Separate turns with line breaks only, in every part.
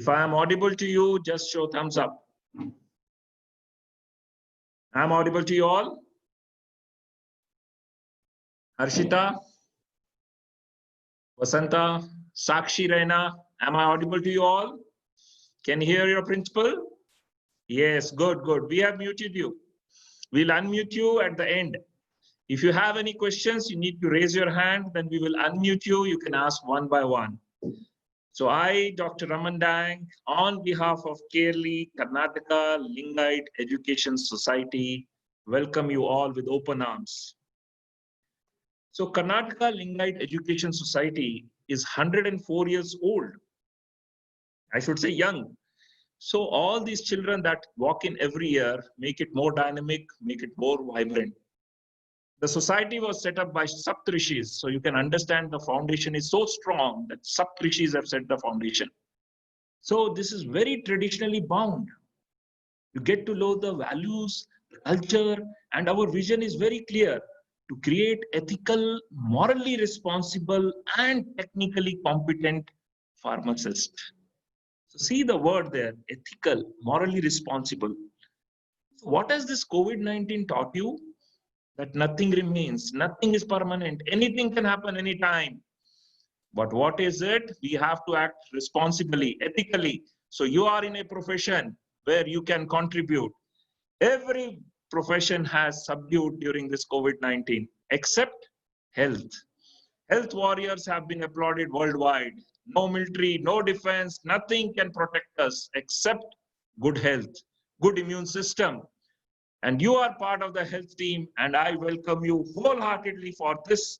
If I am audible to you, just show thumbs up. I'm audible to you all. Harshita, Vasanta, Sakshi, Raina, am I audible to you all? Can you hear your principal? Yes, good, good. We have muted you. We'll unmute you at the end. If you have any questions, you need to raise your hand, then we will unmute you. You can ask one by one. So I, Dr. Raman Dang, on behalf of Kerali Karnataka Lingayat Education Society, welcome you all with open arms. So Karnataka Lingayat Education Society is 104 years old. I should say young. So all these children that walk in every year make it more dynamic, make it more vibrant. The society was set up by Saptrishis, so you can understand the foundation is so strong that Saptrishis have set the foundation. So this is very traditionally bound. You get to know the values, the culture, and our vision is very clear to create ethical, morally responsible, and technically competent pharmacists. So see the word there, ethical, morally responsible. So what has this COVID-19 taught you? That nothing remains, nothing is permanent, anything can happen anytime. But what is it? We have to act responsibly, ethically. So you are in a profession where you can contribute. Every profession has subdued during this COVID-19, except health. Health warriors have been applauded worldwide. No military, no defense, nothing can protect us except good health, good immune system. And you are part of the health team, and I welcome you wholeheartedly for this,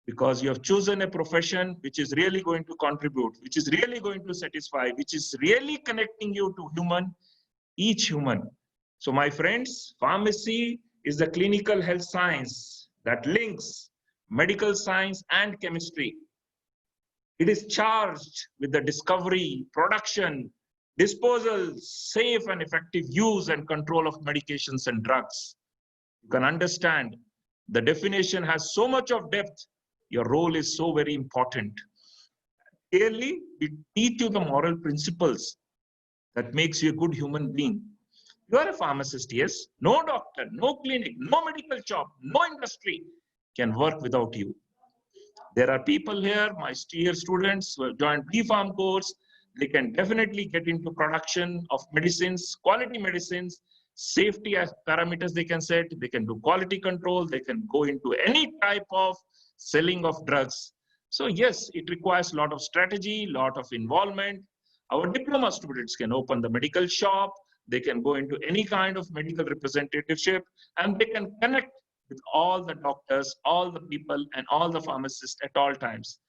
because you have chosen a profession which is really going to contribute, which is really going to satisfy, which is really connecting you to each human. So my friends, pharmacy is the clinical health science that links medical science and chemistry. It is charged with the discovery, production, disposal, safe and effective use and control of medications and drugs. You can understand the definition has so much of depth. Your role is so very important. Clearly, we teach you the moral principles that makes you a good human being. You are a pharmacist, yes. No doctor, no clinic, no medical shop, no industry can work without you. There are people here, my dear students who have joined B.Pharm course. They can definitely get into production of medicines, quality medicines, safety as parameters they can set, they can do quality control, they can go into any type of selling of drugs. So yes, it requires a lot of strategy, a lot of involvement. Our diploma students can open the medical shop, they can go into any kind of medical representativeship, and they can connect with all the doctors, all the people, and all the pharmacists at all times.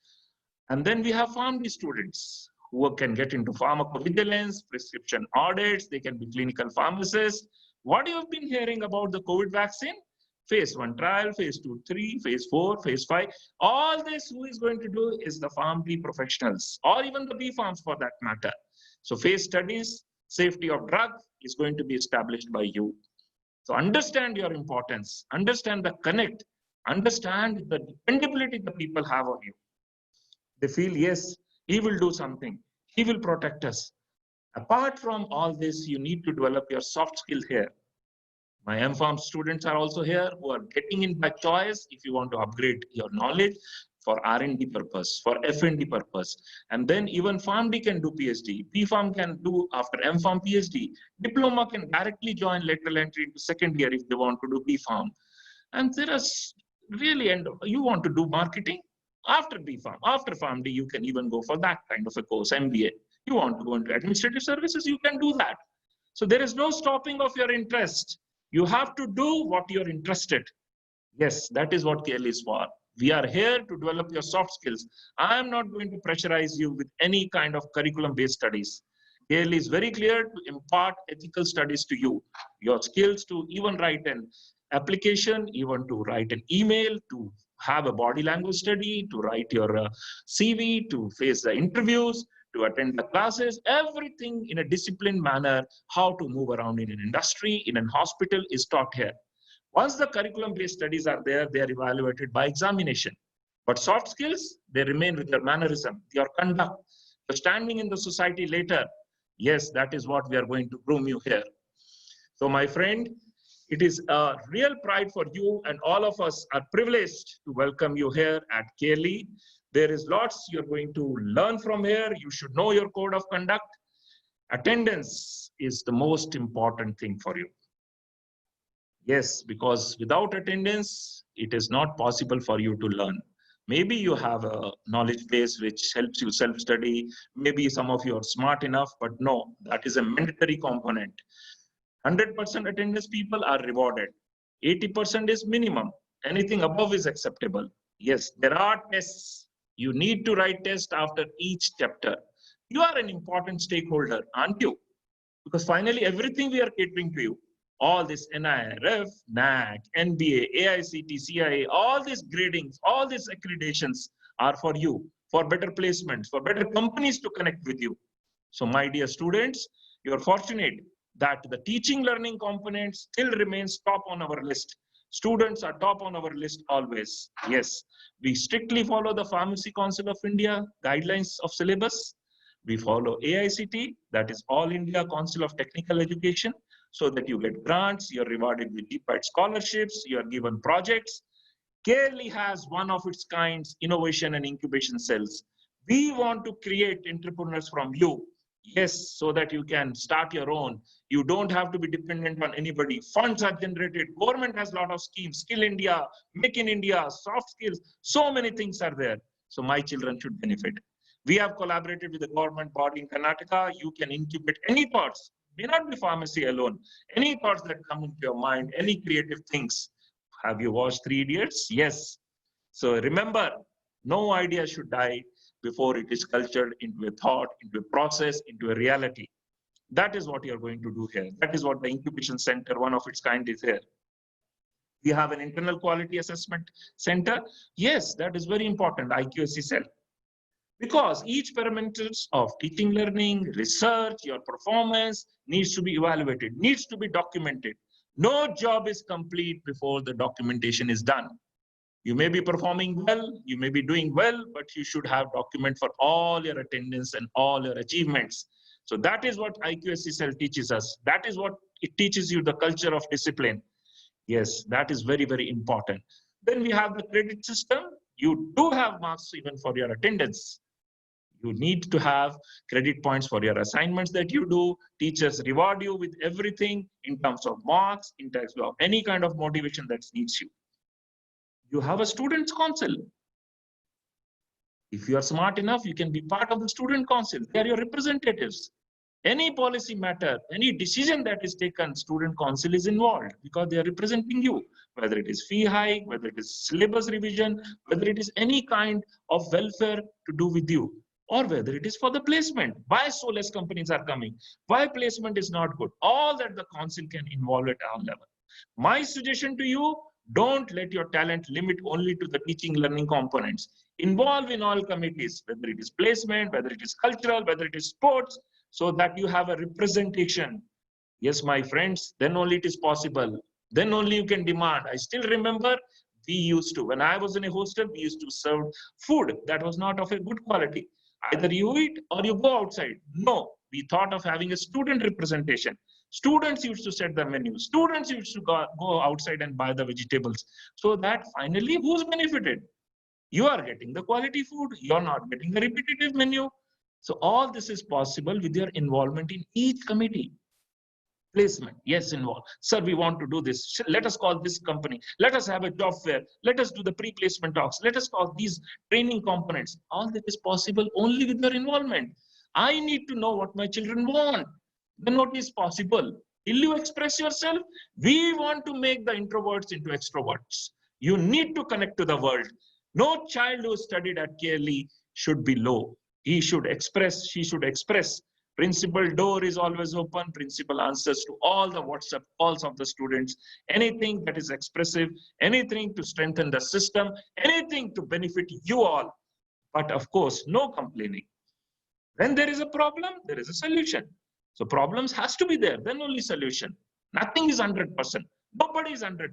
And then we have PharmD students who can get into pharmacovigilance, prescription audits, they can be clinical pharmacists. What you have been hearing about the COVID vaccine? Phase 1 trial, phase 2, 3, phase 4, phase 5. All this who is going to do is the PharmD professionals, or even the B.Pharms for that matter. So phase studies, safety of drug is going to be established by you. So understand your importance, understand the connect, understand the dependability the people have on you. They feel, yes, he will do something. He will protect us. Apart from all this, you need to develop your soft skill here. My M.Pharm students are also here who are getting in by choice if you want to upgrade your knowledge for R&D purpose, for F&D purpose. And then even PharmD can do PhD. B.Pharm can do after M.Pharm PhD. Diploma can directly join lateral entry into second year if they want to do B.Pharm. And there is really, and you want to do marketing? After B.Pharm, after PharmD, you can even go for that kind of a course, MBA. You want to go into administrative services, you can do that. So there is no stopping of your interest. You have to do what you're interested. Yes, that is what KL is for. We are here to develop your soft skills. I am not going to pressurize you with any kind of curriculum-based studies. KL is very clear to impart ethical studies to you. Your skills to even write an application, even to write an email, to have a body language study, to write your CV, to face the interviews, to attend the classes, everything in a disciplined manner, how to move around in an industry, in an hospital is taught here. Once the curriculum-based studies are there, they are evaluated by examination. But soft skills, they remain with your mannerism, your conduct, You're standing in the society later. Yes, that is what we are going to groom you here. So my friend, it is a real pride for you, and all of us are privileged to welcome you here at KLE. There is lots you're going to learn from here. You should know your code of conduct. Attendance is the most important thing for you. Yes, because without attendance, it is not possible for you to learn. Maybe you have a knowledge base which helps you self-study. Maybe some of you are smart enough, but no, that is a mandatory component. 100% attendance people are rewarded. 80% is minimum. Anything above is acceptable. Yes, there are tests. You need to write tests after each chapter. You are an important stakeholder, aren't you? Because finally, everything we are catering to you, all this NIRF, NAC, NBA, AICT, CIA, all these gradings, all these accreditations are for you, for better placements, for better companies to connect with you. So my dear students, you are fortunate that the teaching learning component still remains top on our list. Students are top on our list always. Yes, we strictly follow the Pharmacy Council of India guidelines of syllabus. We follow AICT, that is All India Council of Technical Education, so that you get grants, you're rewarded with DPAD scholarships, you're given projects. KLE has one of its kinds, innovation and incubation cells. We want to create entrepreneurs from you. Yes, so that you can start your own. You don't have to be dependent on anybody. Funds are generated. Government has a lot of schemes. Skill India, Make in India, soft skills. So many things are there. So my children should benefit. We have collaborated with the government body in Karnataka. You can incubate any thoughts. May not be pharmacy alone. Any thoughts that come into your mind, any creative things. Have you watched 3 Idiots? Yes. So remember, no idea should die before it is cultured into a thought, into a process, into a reality. That is what you're going to do here. That is what the incubation center, one of its kind, is here. We have an internal quality assessment center. Yes, that is very important, IQAC cell. Because each parameters of teaching, learning, research, your performance needs to be evaluated, needs to be documented. No job is complete before the documentation is done. You may be performing well, you may be doing well, but you should have document for all your attendance and all your achievements. So that is what IQAC cell teaches us. That is what it teaches you, the culture of discipline. Yes, that is very, very important. Then we have the credit system. You do have marks even for your attendance. You need to have credit points for your assignments that you do. Teachers reward you with everything in terms of marks, in terms of any kind of motivation that needs you. You have a students' council. If you are smart enough, you can be part of the student council. They are your representatives. Any policy matter, any decision that is taken, student council is involved because they are representing you, whether it is fee hike, whether it is syllabus revision, whether it is any kind of welfare to do with you, or whether it is for the placement. Why so less companies are coming? Why placement is not good? All that the council can involve at all level. My suggestion to you, don't let your talent limit only to the teaching learning components. Involve in all committees, whether it is placement, whether it is cultural, whether it is sports, so that you have a representation. Yes, my friends, then only it is possible. Then only you can demand. I still remember we used to, when I was in a hostel, we used to serve food that was not of a good quality. Either you eat or you go outside. No, we thought of having a student representation. Students used to set the menu. Students used to go outside and buy the vegetables. So that finally, who's benefited? You are getting the quality food. You're not getting the repetitive menu. So all this is possible with your involvement in each committee. Placement, yes, involved. Sir, we want to do this. Let us call this company. Let us have a job fair. Let us do the pre-placement talks. Let us call these training components. All that is possible only with your involvement. I need to know what my children want. Then what is possible? Will you express yourself? We want to make the introverts into extroverts. You need to connect to the world. No child who studied at KLE should be low. He should express, she should express. Principal door is always open. Principal answers to all the WhatsApp calls of the students. Anything that is expressive, anything to strengthen the system, anything to benefit you all. But of course, no complaining. When there is a problem, there is a solution. So problems has to be there, then only solution. Nothing is 100%. Nobody is 100%.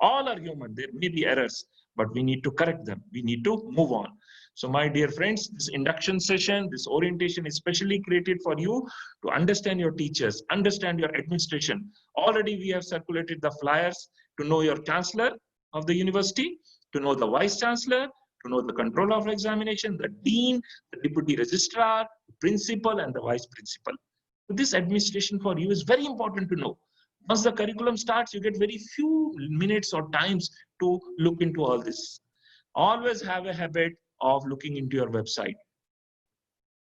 All are human. There may be errors. but we need to correct them. We need to move on. So my dear friends, this induction session, this orientation is specially created for you to understand your teachers, understand your administration. Already we have circulated the flyers to know your chancellor of the university, to know the vice chancellor, to know the controller of examination, the dean, the deputy registrar, the principal, and the vice principal. So this administration for you is very important to know. Once the curriculum starts, you get very few minutes or times to look into all this. Always have a habit of looking into your website.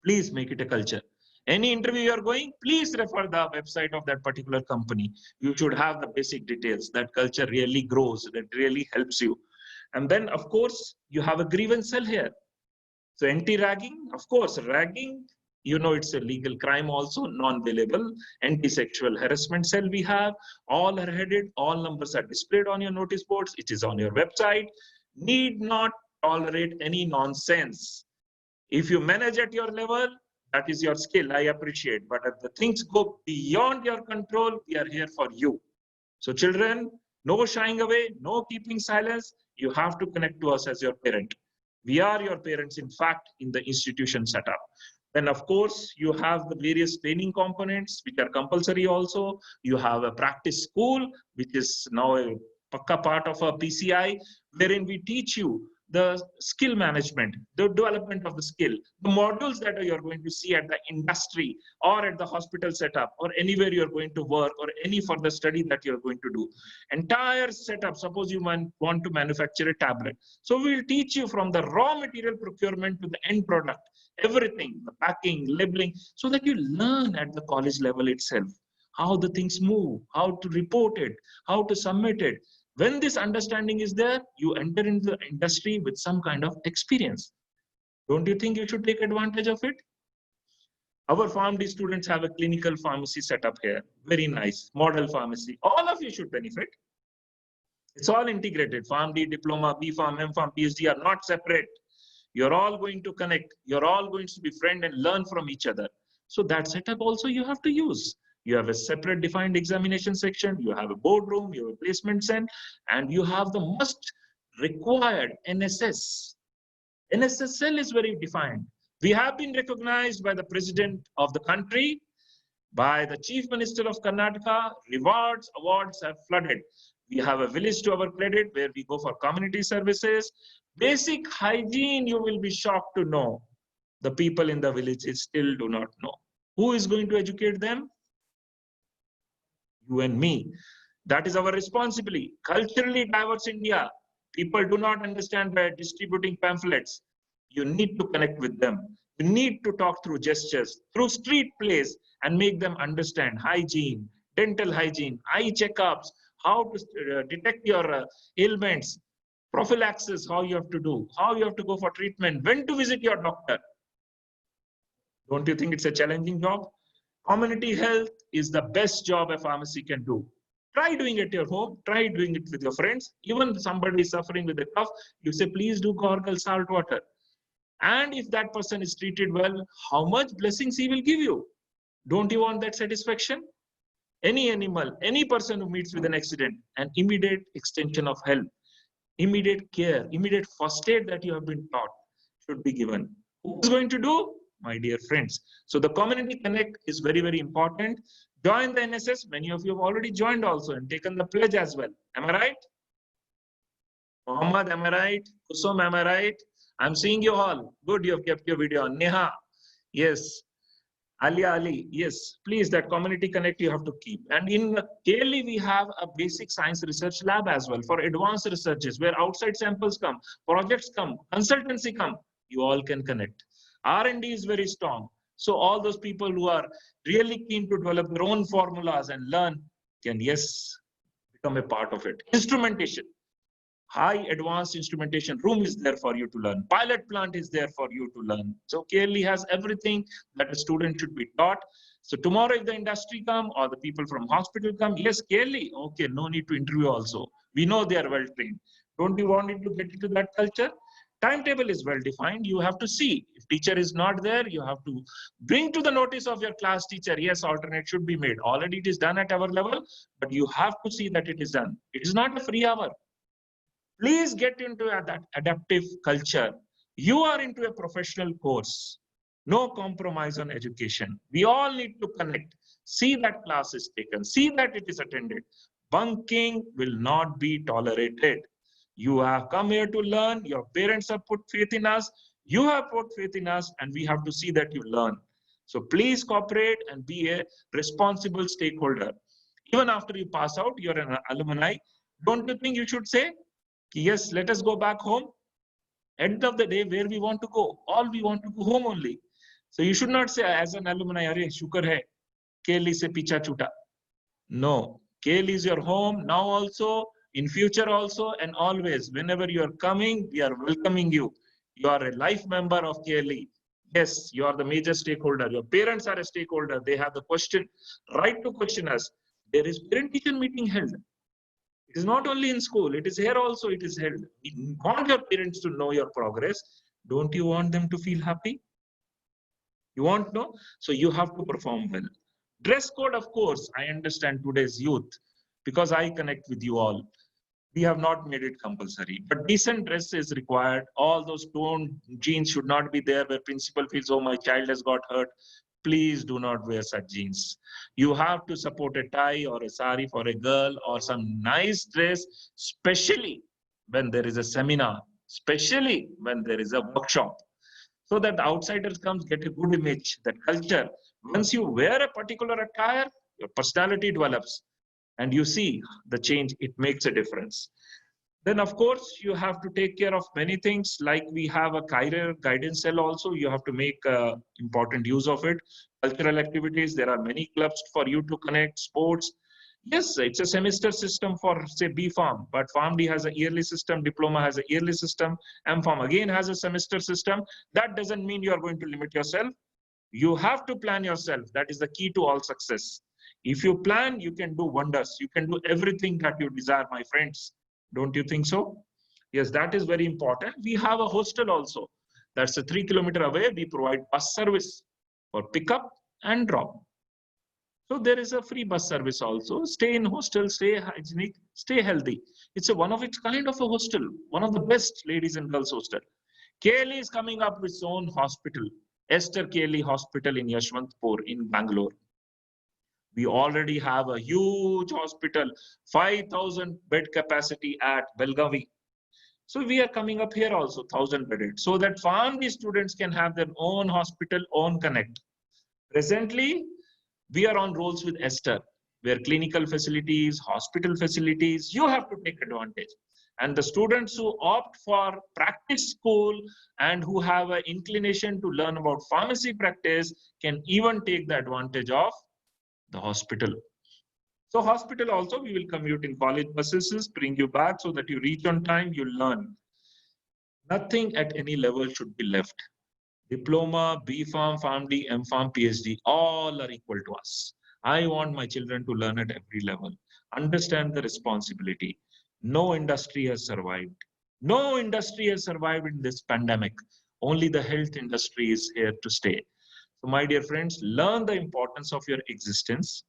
Please make it a culture. Any interview you're going, please refer the website of that particular company. You should have the basic details. That culture really grows, that really helps you. And then, of course, you have a grievance cell here. So anti-ragging, of course, ragging, you know, it's a legal crime also, non-bailable. Anti-sexual harassment cell we have, all are headed, all numbers are displayed on your notice boards, it is on your website. Need not tolerate any nonsense. If you manage at your level, that is your skill, I appreciate. But if the things go beyond your control, we are here for you. So children, no shying away, no keeping silence. You have to connect to us as your parent. We are your parents, in fact, in the institution setup. Then, of course, you have the various training components, which are compulsory also. You have a practice school, which is now a pakka part of a PCI, wherein we teach you the skill management, the development of the skill, the modules that you're going to see at the industry or at the hospital setup or anywhere you're going to work or any further study that you're going to do. Entire setup, suppose you want to manufacture a tablet. So we'll teach you from the raw material procurement to the end product, everything, the packing, labeling, so that you learn at the college level itself, how the things move, how to report it, how to submit it. When this understanding is there, you enter into the industry with some kind of experience. Don't you think you should take advantage of it? Our PharmD students have a clinical pharmacy set up here. Very nice. Model pharmacy. All of you should benefit. It's all integrated. PharmD, diploma, B.Pharm, M.Pharm, PhD are not separate. You're all going to connect. You're all going to be friends and learn from each other. So that setup also you have to use. You have a separate defined examination section, you have a boardroom, you have a placement cell, and you have the most required NSS. NSS cell is very defined. We have been recognized by the president of the country, by the chief minister of Karnataka. Rewards, awards have flooded. We have a village to our credit where we go for community services. Basic hygiene, you will be shocked to know. The people in the villages still do not know. Who is going to educate them? You and me. That is our responsibility. Culturally diverse India. People do not understand by distributing pamphlets. You need to connect with them. You need to talk through gestures, through street plays, and make them understand hygiene, dental hygiene, eye checkups, how to detect your ailments, prophylaxis, how you have to do, how you have to go for treatment, when to visit your doctor. Don't you think it's a challenging job? Community health is the best job a pharmacy can do. Try doing it at your home. Try doing it with your friends. Even somebody is suffering with a cough, you say, please do gargle salt water. And if that person is treated well, how much blessings he will give you? Don't you want that satisfaction? Any animal, any person who meets with an accident, an immediate extension of help, immediate care, immediate first aid that you have been taught should be given. Who is going to do? My dear friends. So the community connect is very, very important. Join the NSS. Many of you have already joined also and taken the pledge as well. Am I right? Mohammed, am I right? Kusum, am I right? I'm seeing you all. Good, you have kept your video on. Neha, yes. Alia Ali, yes. Please, that community connect you have to keep. And in KLE, we have a basic science research lab as well for advanced researches where outside samples come, projects come, consultancy come. You all can connect. R&D is very strong. So all those people who are really keen to develop their own formulas and learn can, yes, become a part of it. Instrumentation. High advanced instrumentation room is there for you to learn. Pilot plant is there for you to learn. So KLE has everything that a student should be taught. So tomorrow if the industry come or the people from hospital come, yes, KLE, okay, no need to interview also. We know they are well trained. Don't you want it to get into that culture? Timetable is well defined. You have to see if teacher is not there, you have to bring to the notice of your class teacher, yes, alternate should be made. Already it is done at our level, but you have to see that it is done. It is not a free hour. Please get into that adaptive culture. You are into a professional course. No compromise on education. We all need to connect. See that class is taken. See that it is attended. Bunking will not be tolerated. You have come here to learn. Your parents have put faith in us. You have put faith in us, and we have to see that you learn. So please cooperate and be a responsible stakeholder. Even after you pass out, you're an alumni. Don't you think you should say, yes, let us go back home? End of the day, where we want to go? All we want to go home only. So you should not say as an alumni, "Arey, shukar hai, KLE se picha chuta." No, KLE is your home now also, in future also, and always. Whenever you are coming, we are welcoming you. You are a life member of KLE. Yes, you are the major stakeholder. Your parents are a stakeholder. They have the right to question us. There is parent-teacher meeting held. It is not only in school, it is here also, it is held. You want your parents to know your progress. Don't you want them to feel happy? You want no? So you have to perform well. Dress code, of course, I understand today's youth because I connect with you all. We have not made it compulsory, but decent dress is required. All those torn jeans should not be there where principal feels, oh, my child has got hurt. Please do not wear such jeans. You have to support a tie or a sari for a girl or some nice dress, especially when there is a seminar, especially when there is a workshop, so that the outsiders comes get a good image, that culture. Once you wear a particular attire, your personality develops and you see the change, it makes a difference. Then, of course, you have to take care of many things, like we have a career guidance cell also. You have to make important use of it. Cultural activities, there are many clubs for you to connect, sports. Yes, it's a semester system for, say, B.Pharm, but PharmD has a yearly system, Diploma has a yearly system, M.Pharm again has a semester system. That doesn't mean you are going to limit yourself. You have to plan yourself. That is the key to all success. If you plan, you can do wonders. You can do everything that you desire, my friends. Don't you think so? Yes, that is very important. We have a hostel also. That's a 3 kilometer away. We provide bus service for pickup and drop. So there is a free bus service also. Stay in hostel, stay hygienic, stay healthy. It's a one of its kind of a hostel, one of the best ladies and girls hostel. KLE is coming up with its own hospital, Esther KLE Hospital in Yashwantpur in Bangalore. We already have a huge hospital, 5,000 bed capacity at Belgavi. So we are coming up here also, 1,000 bedded, so that PharmD students can have their own hospital, own connect. Presently, we are on rolls with Esther, where clinical facilities, hospital facilities, you have to take advantage. And the students who opt for practice school and who have an inclination to learn about pharmacy practice can even take the advantage of the hospital. So hospital also, we will commute in college buses, bring you back so that you reach on time, you learn. Nothing at any level should be left. Diploma, B.Pharm, PharmD, M.Pharm, PhD, all are equal to us. I want my children to learn at every level. Understand the responsibility. No industry has survived. No industry has survived in this pandemic. Only the health industry is here to stay. So my dear friends, learn the importance of your existence.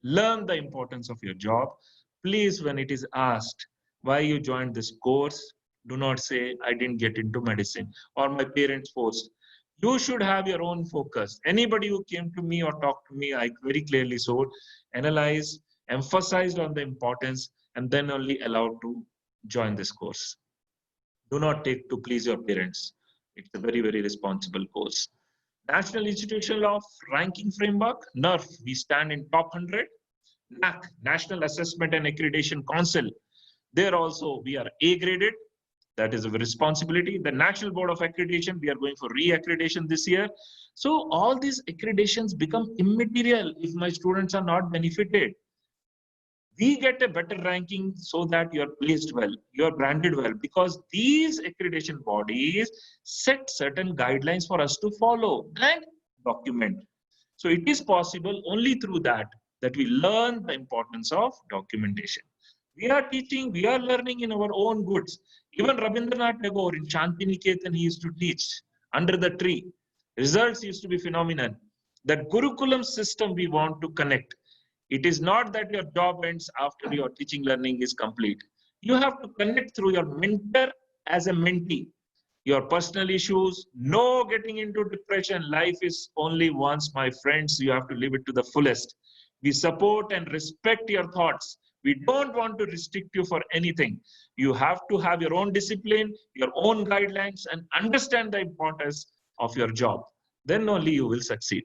Learn the importance of your job. Please, when it is asked why you joined this course, do not say, I didn't get into medicine or my parents forced. You should have your own focus. Anybody who came to me or talked to me, I very clearly saw, analyzed, emphasized on the importance, and then only allowed to join this course. Do not take to please your parents. It's a very, very responsible course. National Institutional of Ranking Framework, NERF, we stand in top 100. NAAC, National Assessment and Accreditation Council, there also we are A graded. That is a responsibility. The National Board of Accreditation, we are going for re-accreditation this year. So all these accreditations become immaterial if my students are not benefited. We get a better ranking so that you are placed well, you are branded well, because these accreditation bodies set certain guidelines for us to follow and document. So it is possible only through that we learn the importance of documentation. We are teaching, we are learning in our own goods. Even Rabindranath Tagore in Shantiniketan, he used to teach under the tree. Results used to be phenomenal. That Gurukulam system we want to connect. It is not that your job ends after your teaching learning is complete. You have to connect through your mentor as a mentee. Your personal issues, no getting into depression. Life is only once, my friends. You have to live it to the fullest. We support and respect your thoughts. We don't want to restrict you for anything. You have to have your own discipline, your own guidelines, and understand the importance of your job. Then only you will succeed.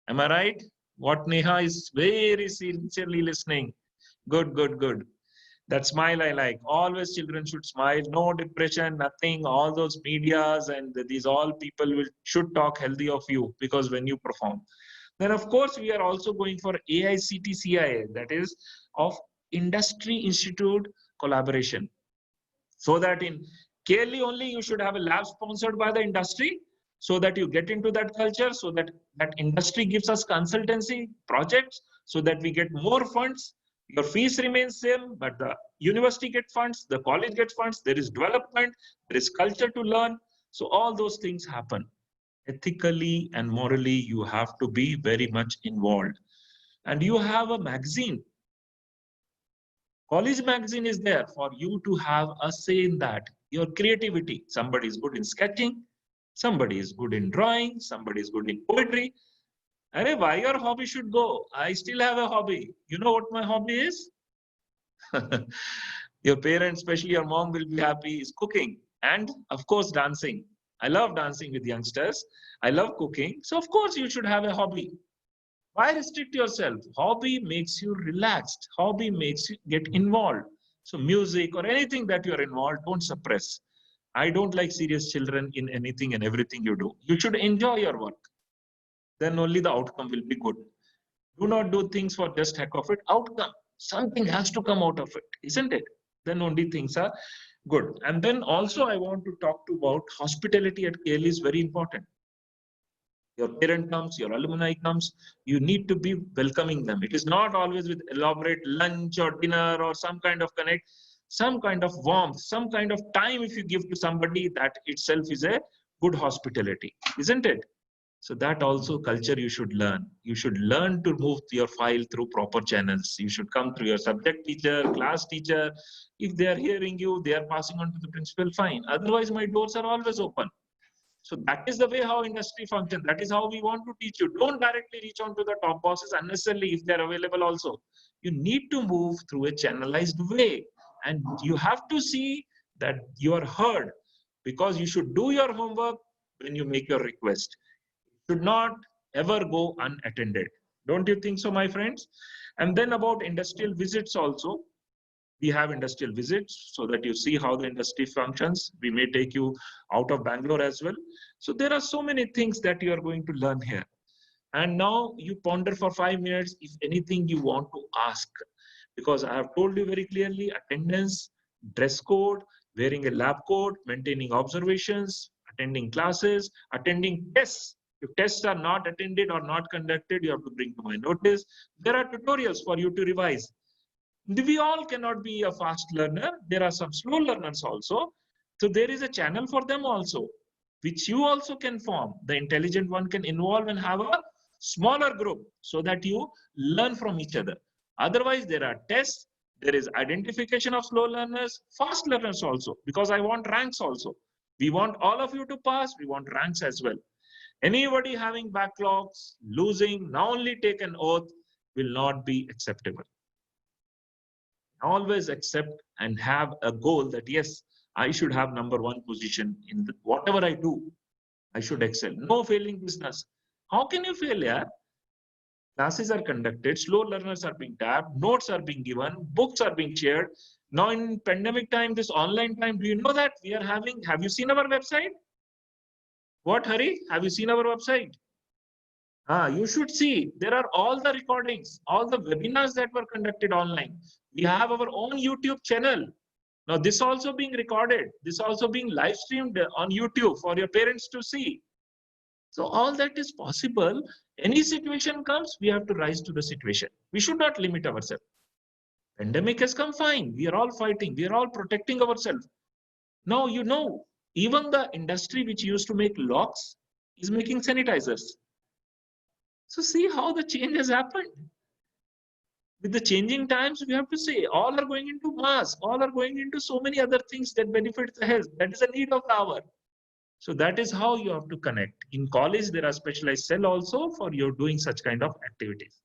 Am I right? What Neha is very sincerely listening. Good, good, good. That smile I like. Always children should smile. No depression, nothing. All those medias and these all people should talk healthy of you because when you perform. Then of course we are also going for AICTE-CIA, that is of Industry Institute collaboration. So that in KLE only you should have a lab sponsored by the industry so that you get into that culture, so that that industry gives us consultancy projects, so that we get more funds. Your fees remains same, but the university gets funds, the college gets funds, there is development, there is culture to learn. So all those things happen. Ethically and morally, you have to be very much involved. And you have a magazine. College magazine is there for you to have a say in that. Your creativity. Somebody is good in sketching, somebody is good in drawing, somebody is good in poetry. Arey, why your hobby should go? I still have a hobby. You know what my hobby is? Your parents, especially your mom, will be happy, is cooking and of course dancing. I love dancing with youngsters. I love cooking. So of course you should have a hobby. Why restrict yourself? Hobby makes you relaxed. Hobby makes you get involved. So music or anything that you're involved, don't suppress. I don't like serious children in anything and everything you do. You should enjoy your work. Then only the outcome will be good. Do not do things for just heck of it. Outcome. Something has to come out of it, isn't it? Then only things are good. And then also I want to talk to about hospitality at KLE is very important. Your parent comes, your alumni comes, you need to be welcoming them. It is not always with elaborate lunch or dinner or some kind of connect, some kind of warmth, some kind of time if you give to somebody, that itself is a good hospitality, isn't it? So that also culture you should learn. You should learn to move your file through proper channels. You should come through your subject teacher, class teacher. If they are hearing you, they are passing on to the principal, fine. Otherwise, my doors are always open. So that is the way how industry functions. That is how we want to teach you. Don't directly reach on to the top bosses unnecessarily if they're available also. You need to move through a channelized way. And you have to see that you are heard, because you should do your homework when you make your request. Should not ever go unattended. Don't you think so, my friends? And then about industrial visits also. We have industrial visits so that you see how the industry functions. We may take you out of Bangalore as well. So there are so many things that you are going to learn here. And now you ponder for 5 minutes if anything you want to ask. Because I have told you very clearly, attendance, dress code, wearing a lab coat, maintaining observations, attending classes, attending tests. If tests are not attended or not conducted, you have to bring to my notice. There are tutorials for you to revise. We all cannot be a fast learner. There are some slow learners also. So there is a channel for them also, which you also can form. The intelligent one can involve and have a smaller group so that you learn from each other. Otherwise, there are tests. There is identification of slow learners, fast learners also, because I want ranks also. We want all of you to pass. We want ranks as well. Anybody having backlogs, losing, now only take an oath will not be acceptable. Always accept and have a goal that yes, I should have #1 position in whatever I do. I should excel. No failing business. How can you fail here? Classes are conducted, slow learners are being tapped, notes are being given, books are being shared. Now in pandemic time, this online time, do you know that we are having, have you seen our website? What, Hari? Have you seen our website? You should see, there are all the recordings, all the webinars that were conducted online. We have our own YouTube channel. Now this also being recorded, this also being live streamed on YouTube for your parents to see. So all that is possible. Any situation comes, we have to rise to the situation. We should not limit ourselves. Pandemic has come, fine. We are all fighting. We are all protecting ourselves. Now, you know, even the industry which used to make locks is making sanitizers. So see how the change has happened. with the changing times, we have to say all are going into mass, all are going into so many other things that benefit the health. That is a need of the hour. So that is how you have to connect. In college, there are specialized cell also for you doing such kind of activities.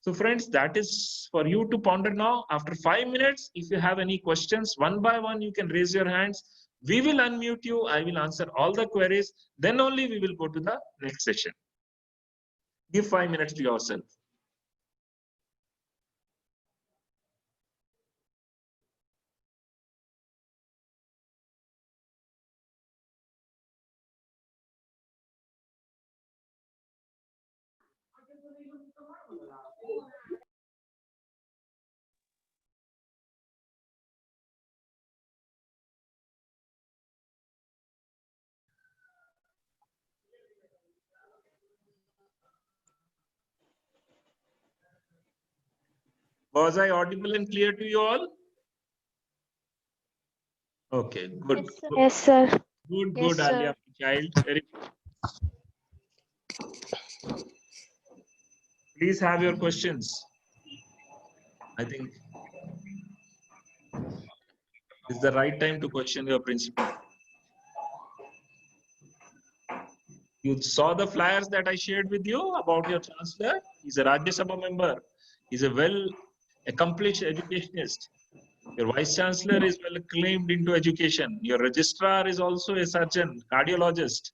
So friends, that is for you to ponder now. After 5 minutes, if you have any questions, one by one, you can raise your hands. We will unmute you. I will answer all the queries. Then only we will go to the next session. Give 5 minutes to yourself. Was I audible and clear to you all? Okay, good.
Yes, sir.
Good,
Yes,
good,
sir.
Alia, child. Very Please have your questions. I think it's the right time to question your principal. You saw the flyers that I shared with you about your chancellor. He's a Rajya Sabha member. He's a well accomplished educationist. Your vice chancellor is well acclaimed into education. Your registrar is also a surgeon, cardiologist.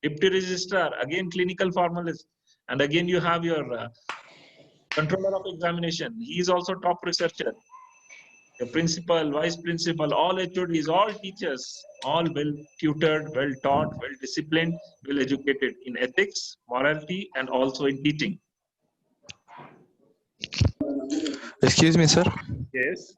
Deputy registrar, again clinical formalist. And again you have your controller of examination. He is also top researcher. The principal, vice principal, all HODs, all teachers, all well tutored, well taught, well disciplined, well educated in ethics, morality, and also in teaching.
Excuse me, sir.
Yes.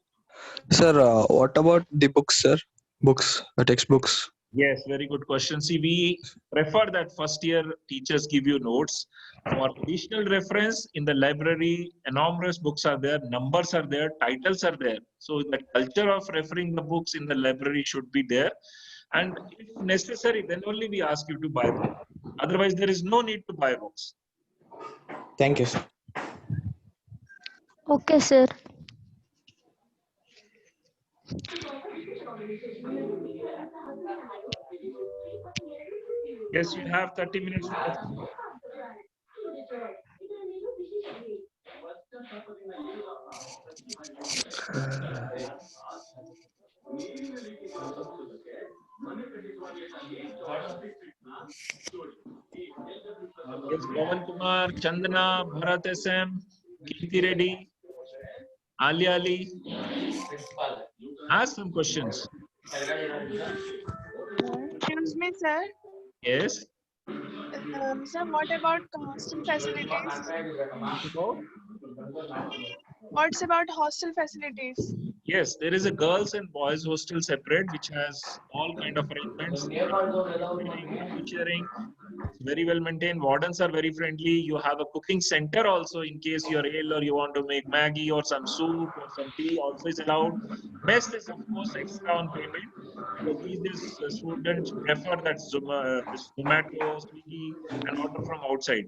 Sir, what about the books, sir? Books, textbooks.
Yes, very good question. See, we prefer that first year teachers give you notes. For additional reference in the library, enormous books are there, numbers are there, titles are there. So the culture of referring the books in the library should be there. And if necessary, then only we ask you to buy books. Otherwise, there is no need to buy books.
Thank you, sir.
Okay, sir.
Yes, you have 30 minutes to question. Yes, Pawan Kumar, Chandana, Bharat SM, Kirti Reddy, Ali Ali. Ask some questions.
Excuse me, sir.
Yes.
Sir, what about hostel facilities? What's about hostel facilities?
Yes, there is a girls and boys hostel separate, which has all kind of arrangements, sharing, food sharing. It's very well maintained. Wardens are very friendly. You have a cooking center also in case you're ill or you want to make Maggie or some soup or some tea also is allowed. Mess is of course extra on payment. Because these students prefer that Zomato, Swiggy and order from outside.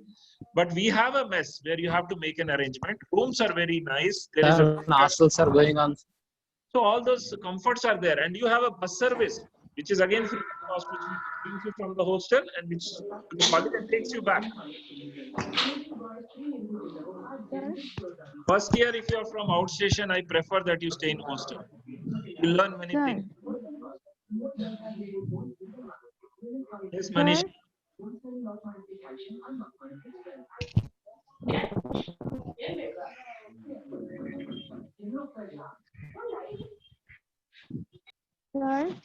But we have a mess where you have to make an arrangement. Rooms are very nice. There is a
hostels are going on.
so all those comforts are there, and you have a bus service, which is again free of cost, which brings you from the hostel and which to the college and takes you back. First year, if you are from outstation, I prefer that you stay in hostel. You learn many
Sir.
things. Yes, Manish.
Sir.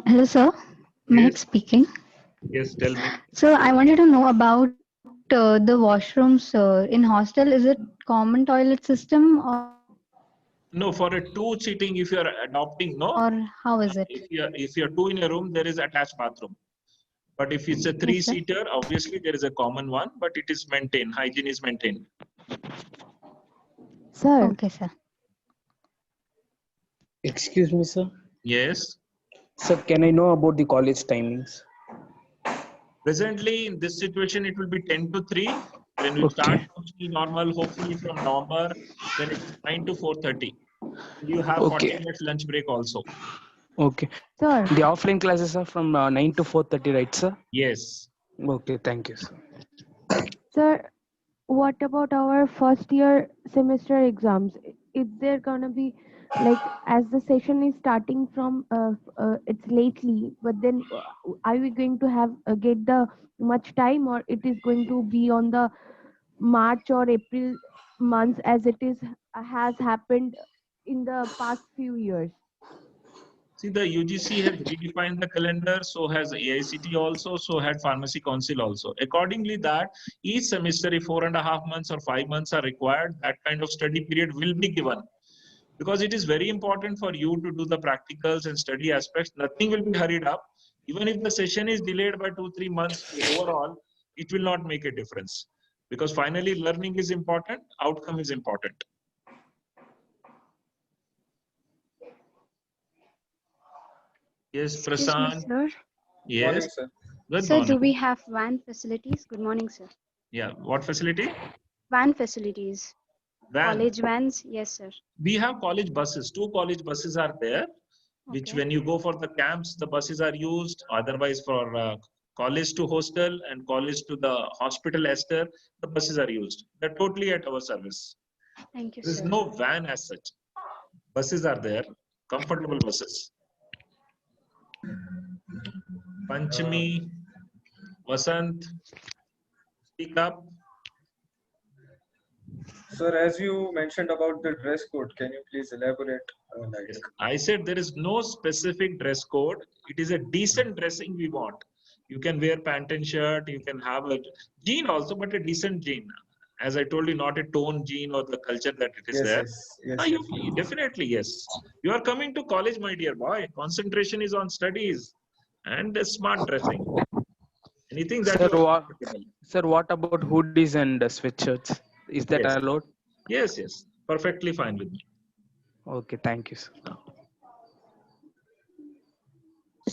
Hello, sir. Mehak
Yes.
speaking.
Yes, tell me.
So I wanted to know about the washrooms in hostel. Is it common toilet system
No, for a two seating, if you are adopting, no.
or how is it?
If you're two in a room, there is attached bathroom. But if it's a
Yes, sir.
three-seater, obviously there is a common one, but it is maintained. Hygiene is maintained.
Sir. Okay, sir.
Excuse me, sir.
Yes.
Sir, can I know about the college timings?
Presently, in this situation, it will be 10 to 3. When we
Okay.
start from functioning normal, hopefully from November, then it's 9 to 4:30. You have 40
Okay.
minutes lunch break also.
Okay.
Sir,
The offline classes are from 9 to 4:30, right, sir?
Yes.
Okay, thank you, sir.
Sir, what about our first year semester exams? Is there gonna be like as the session is starting from it's lately, but then are we going to have get the much time, or it is going to be on the March or April months as it is has happened in the past few years?
See, the UGC has redefined the calendar, so has AICT also, so had Pharmacy Council also. Accordingly, that each semester, if 4.5 months or 5 months are required, that kind of study period will be given. Because it is very important for you to do the practicals and study aspects. Nothing will be hurried up. Even if the session is delayed by 2-3 months overall, it will not make a difference. Because finally, learning is important, outcome is important. Yes,
Excuse me,
Prasad.
sir.
Yes.
sir.
Good
Sir, do
morning.
we have van facilities? Good morning, sir.
Yeah. What facility?
Van facilities.
Van.
College vans? Yes, sir.
We have college buses. 2 college buses are there, which
Okay.
when you go for the camps, the buses are used. Otherwise, for college to hostel and college to the hospital Esther, the buses are used. They're totally at our service.
Thank you,
There is
sir.
no van as such. Buses are there, comfortable buses. Panchami, Vasant, speak up.
Sir, as you mentioned about the dress code, can you please elaborate?
Yes. I said there is no specific dress code. It is a decent dressing we want. You can wear pant and shirt. You can have a jean also, but a decent jean. As I told you, not a tone jean or the culture that it is
Yes,
there.
yes.
You definitely yes. You are coming to college, my dear boy. Concentration is on studies and smart dressing. Anything that
Sir,
you are
what,
comfortable.
sir, what about hoodies and sweatshirts? Is that
Yes.
allowed?
Yes. Perfectly fine with me.
Okay, thank you, sir.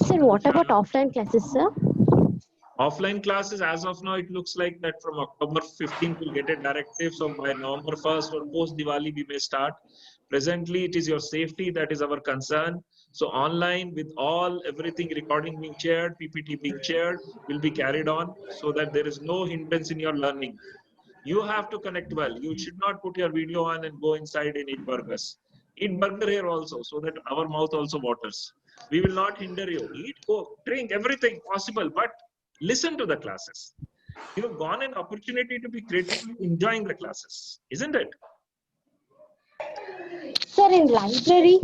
Sir, what about offline classes, sir?
Offline classes, as of now, it looks like that from October 15th, we'll get a directive. So by November 1st or post Diwali, we may start. Presently, it is your safety that is our concern. So online with everything recording being shared, PPT being shared, will be carried on so that there is no hindrance in your learning. You have to connect well. You should not put your video on and go inside and eat burgers. Eat burger here also so that our mouth also waters. We will not hinder you. Eat, go, drink, everything possible, but listen to the classes. You have gone an opportunity to be creatively enjoying the classes, isn't it?
Sir, in library,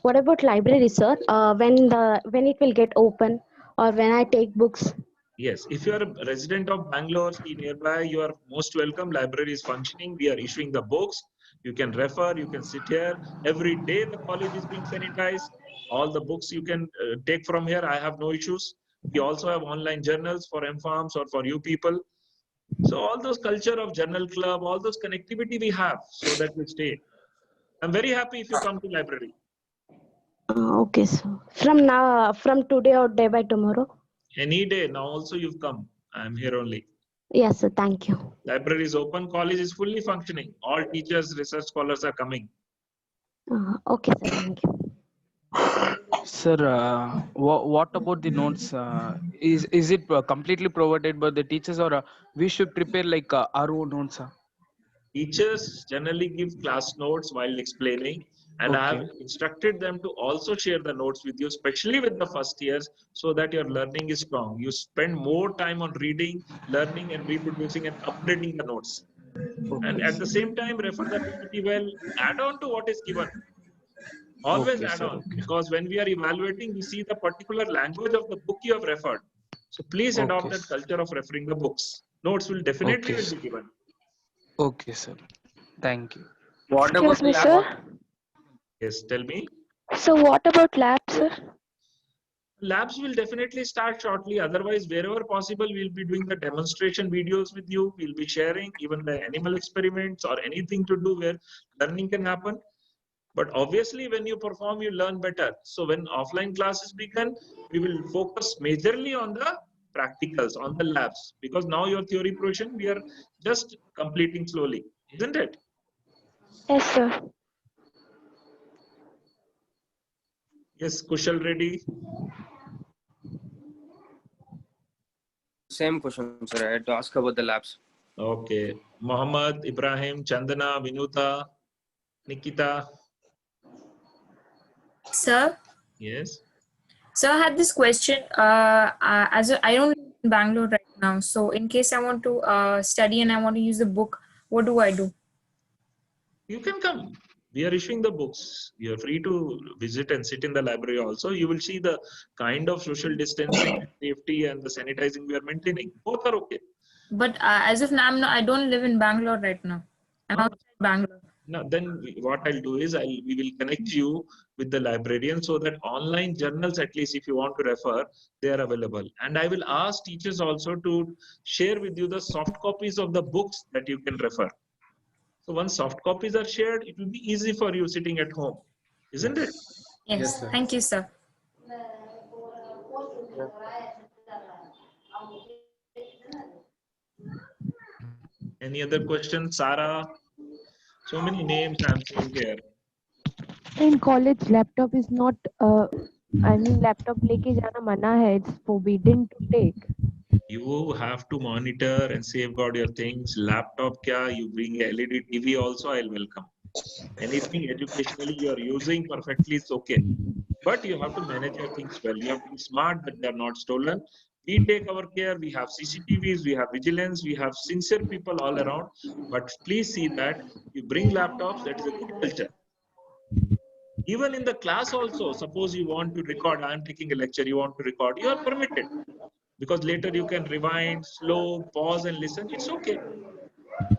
what about library, sir? When it will get open, or when I take books?
Yes, if you are a resident of Bangalore, see nearby, you are most welcome. Library is functioning. We are issuing the books. You can refer, you can sit here. Every day the college is being sanitized. All the books you can take from here. I have no issues. We also have online journals for M-Farms or for you people. So all those culture of journal club, all those connectivity we have so that we stay. I'm very happy if you come to library.
Okay, sir. From today or day by tomorrow?
Any day. Now also you've come. I'm here only.
Yes, sir. Thank you.
Library is open. College is fully functioning. All teachers, research scholars are coming.
Okay, sir. Thank you.
Sir, what about the notes? Is it completely provided by the teachers, or we should prepare like our own notes?
Teachers generally give class notes while explaining, and I have instructed them to also share the notes with you, especially with the first years, so that your learning is strong. You spend more time on reading, learning, and reproducing and updating the notes. And at the same time, refer the PPT well, add on to what is given. Always add on, because when we are evaluating, we see the particular language of the book you have referred. So please adopt that culture of referring the books. Notes will definitely will be given.
Okay, sir. Thank you. What
Excuse me, sir.
Yes, tell me.
So, what about labs, sir?
Labs will definitely start shortly. Otherwise, wherever possible, we'll be doing the demonstration videos with you. We'll be sharing even the animal experiments or anything to do where learning can happen. But obviously, when you perform, you learn better. So when offline classes begin, we will focus majorly on the practicals on the labs, because now your theory portion we are just completing slowly, isn't it?
Yes, sir.
Yes, Kushal ready?
Same question, sir. I had to ask about the labs.
Okay. Mohammed, Ibrahim, Chandana, Vinuta, Nikita.
Sir,
Yes.
so I had this question. I don't live in Bangalore right now, so in case I want to study and I want to use the book, what do I do?
You can come. We are issuing the books. You are free to visit and sit in the library also. You will see the kind of social distancing, safety, and the sanitizing we are maintaining. Both are okay.
But as of now, I don't live in Bangalore right now. I'm outside Bangalore.
Now, then what I'll do is we will connect you with the librarian so that online journals, at least if you want to refer, they are available. And I will ask teachers also to share with you the soft copies of the books that you can refer. So once soft copies are shared, it will be easy for you sitting at home, isn't it?
Yes, thank you, sir.
Any other questions, Sarah? So many names I'm seeing here.
In college, laptop is not. Laptop लेके जाना मना है. It's forbidden to take.
You have to monitor and safeguard your things. Laptop kya, you bring a LED TV also, I'll welcome. Anything educationally you are using perfectly, it's okay. But you have to manage your things well. You have to be smart that they are not stolen. We take our care. We have CCTVs, we have vigilance, we have sincere people all around. But please see that you bring laptops, that is a good culture. Even in the class also, suppose you want to record, I'm taking a lecture, you want to record, you are permitted. Because later you can rewind, slow, pause and listen. It's okay.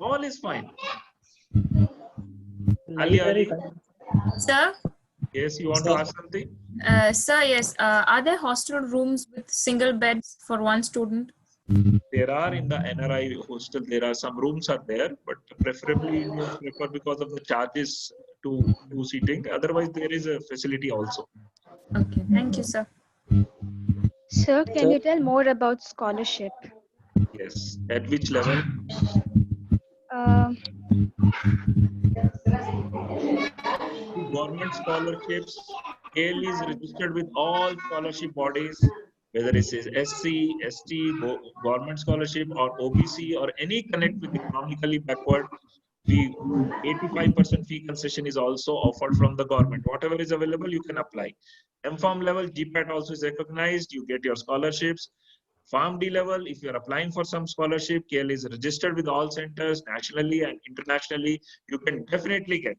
All is fine. Ali.
Sir?
Yes, you want to ask something?
Sir, yes. Are there hostel rooms with single beds for one student?
There are in the NRI hostel, there are some rooms are there, but preferably Indians prefer because of the charges to seating. Otherwise, there is a facility also.
Okay, thank you, sir.
Sir, can you tell more about scholarship?
Yes. At which level? Government scholarships. KL is registered with all scholarship bodies, whether it is SC, ST, government scholarship, or OBC, or any connect with economically backward. 85% fee concession is also offered from the government. Whatever is available, you can apply. MPharm level, GPAT also is recognized. You get your scholarships. PharmD level, if you are applying for some scholarship, KL is registered with all centers nationally and internationally. You can definitely get